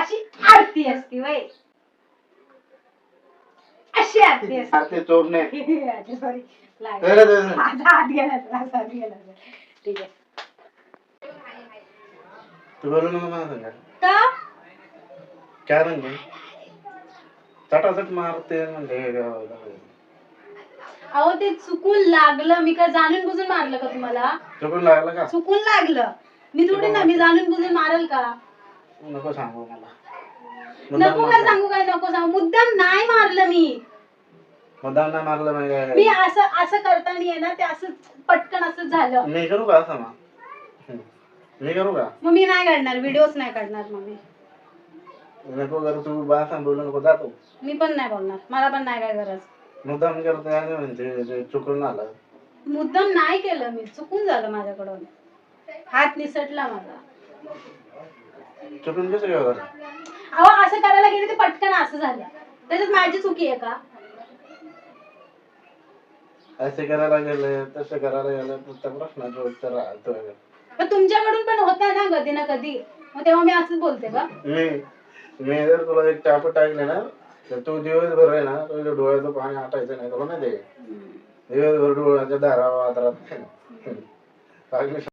अशी आरती असती वय, अशी आरती असते. आरती चोरणे सॉरी तर माझा हात गेला ठीक आहे. तू बोलू नको मला सांगा का काय म्हणजे चटाचट मारते म्हणजे अहो ते चुकून लागलं, मी काय जाणून बुजून मारलं का तुम्हाला? चुकून लागलं का? चुकून लागलं, मी थोडी ना मी जाणून बुजून मारल का? नको सांगू मला. नको काय सांगू, काय नको सांगू, मुद्दाम नाही मारलं मी. मुद्दाम नाही मारलं म्हणजे मी असं असं करताना आहे ना, ते असं पटकन असं झालं. मी करू का असं मग? मी करू का? मग मी नाही काढणार, व्हिडिओच नाही काढणार मग मी. नको करू तू, बा सांभाळू नको, जातो. मी पण नाही बोलणार, मला पण नाही काय गरज. मुद्दाम करते आणि म्हणजे चुकून आलं. मुद्दाम नाही केलं मी, चुकून झालं माझ्याकडून, हात निसटला माझा. चुकून कसं काय? अहो असं करायला गेले ते पटकन असं झालं, त्याच्यात माझी चुकी आहे का? असं करायला गेलं तसं करायला गेलं तर प्रश्नाचं उत्तर राहतोय. पण तुमच्याकडून पण होत ना कधी ना कधी, मग तेव्हा मी असंच बोलते का? मी जर तुला एक टापट टाकले ना तर तू दिवसभर आहे ना तुझ्या डोळ्याचं पाणी आटायचं नाही, तुला नाही दे दिवसभर डोळ्याच्या धारा वादरात